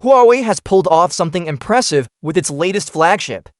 Huawei has pulled off something impressive with its latest flagship.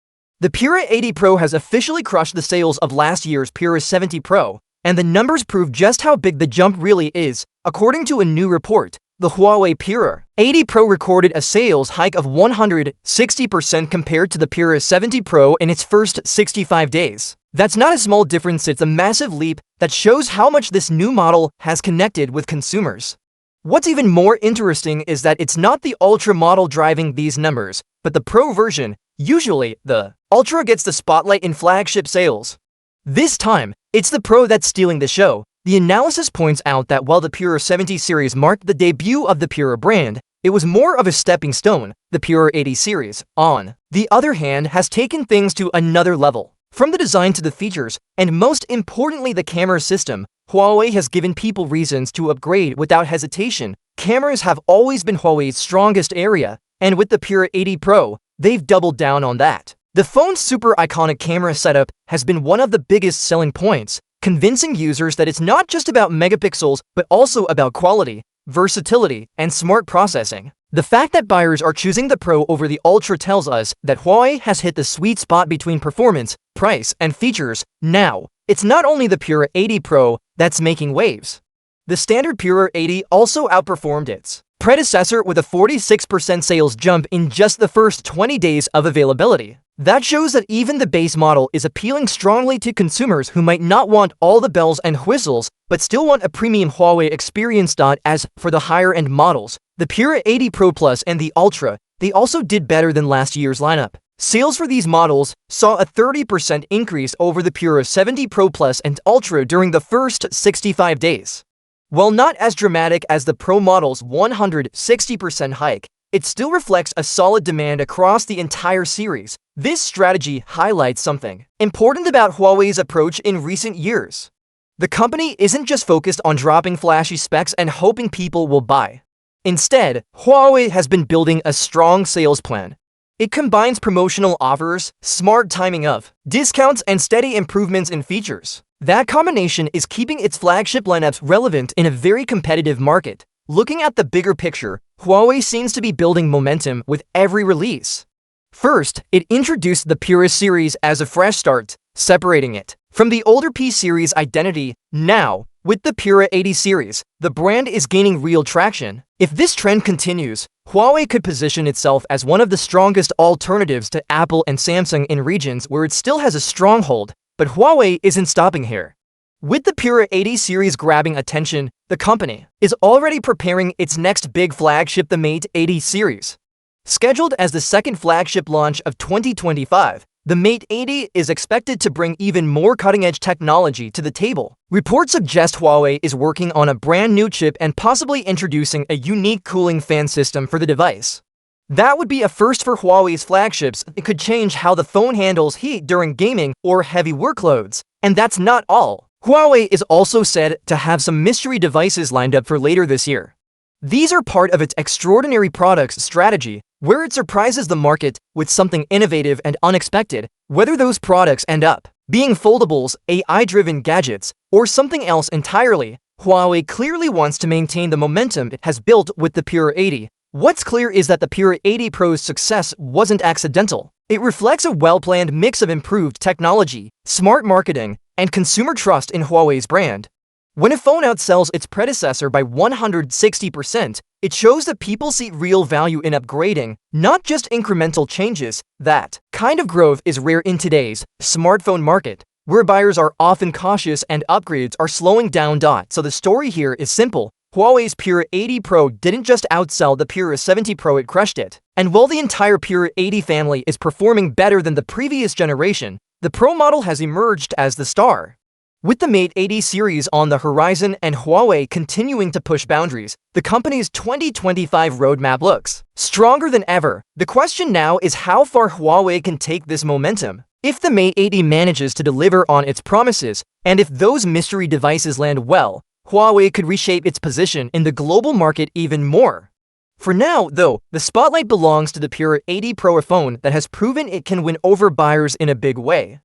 The Pura 80 Pro has officially crushed the sales of last year's Pura 70 Pro, and the numbers prove just how big the jump really is. According to a new report, the Huawei Pura 80 Pro recorded a sales hike of 160% compared to the Pura 70 Pro in its first 65 days. That's not a small difference, it's a massive leap that shows how much this new model has connected with consumers. What's even more interesting is that it's not the Ultra model driving these numbers, but the Pro version. Usually, the Ultra gets the spotlight in flagship sales. This time, it's the Pro that's stealing the show. The analysis points out that while the Pura 70 series marked the debut of the Pura brand, it was more of a stepping stone. The Pura 80 series, on the other hand, has taken things to another level. From the design to the features, and most importantly the camera system, Huawei has given people reasons to upgrade without hesitation. Cameras have always been Huawei's strongest area, and with the Pura 80 Pro, they've doubled down on that. The phone's super iconic camera setup has been one of the biggest selling points, convincing users that it's not just about megapixels, but also about quality, versatility, and smart processing. The fact that buyers are choosing the Pro over the Ultra tells us that Huawei has hit the sweet spot between performance, price, and features. Now, it's not only the Pura 80 Pro that's making waves. The standard Pura 80 also outperformed its predecessor with a 46% sales jump in just the first 20 days of availability. That shows that even the base model is appealing strongly to consumers who might not want all the bells and whistles, but still want a premium Huawei experience. As for the higher-end models, the Pura 80 Pro Plus and the Ultra, they also did better than last year's lineup. Sales for these models saw a 30% increase over the Pura 70 Pro Plus and Ultra during the first 65 days. While not as dramatic as the Pro model's 160% hike, it still reflects a solid demand across the entire series. This strategy highlights something important about Huawei's approach in recent years. The company isn't just focused on dropping flashy specs and hoping people will buy. Instead, Huawei has been building a strong sales plan. It combines promotional offers, smart timing of discounts, and steady improvements in features. That combination is keeping its flagship lineups relevant in a very competitive market. Looking at the bigger picture, Huawei seems to be building momentum with every release. First, it introduced the Pura series as a fresh start, separating it from the older P series identity. Now, with the Pura 80 series, the brand is gaining real traction. If this trend continues, Huawei could position itself as one of the strongest alternatives to Apple and Samsung in regions where it still has a stronghold. But Huawei isn't stopping here. With the Pura 80 series grabbing attention, the company is already preparing its next big flagship, the Mate 80 series. Scheduled as the second flagship launch of 2025, the Mate 80 is expected to bring even more cutting-edge technology to the table. Reports suggest Huawei is working on a brand new chip and possibly introducing a unique cooling fan system for the device. That would be a first for Huawei's flagships. It could change how the phone handles heat during gaming or heavy workloads. And that's not all. Huawei is also said to have some mystery devices lined up for later this year. These are part of its extraordinary products strategy, where it surprises the market with something innovative and unexpected. Whether those products end up being foldables, AI-driven gadgets, or something else entirely, Huawei clearly wants to maintain the momentum it has built with the Pura 80. What's clear is that the Pura 80 Pro's success wasn't accidental. It reflects a well-planned mix of improved technology, smart marketing, and consumer trust in Huawei's brand. When a phone outsells its predecessor by 160%, it shows that people see real value in upgrading, not just incremental changes. That kind of growth is rare in today's smartphone market, where buyers are often cautious and upgrades are slowing down. So the story here is simple. Huawei's Pura 80 Pro didn't just outsell the Pura 70 Pro, it crushed it. And while the entire Pura 80 family is performing better than the previous generation, the Pro model has emerged as the star. With the Mate 80 series on the horizon and Huawei continuing to push boundaries, the company's 2025 roadmap looks stronger than ever. The question now is how far Huawei can take this momentum. If the Mate 80 manages to deliver on its promises, and if those mystery devices land well, Huawei could reshape its position in the global market even more. For now, though, the spotlight belongs to the Pura 80 Pro, a phone that has proven it can win over buyers in a big way.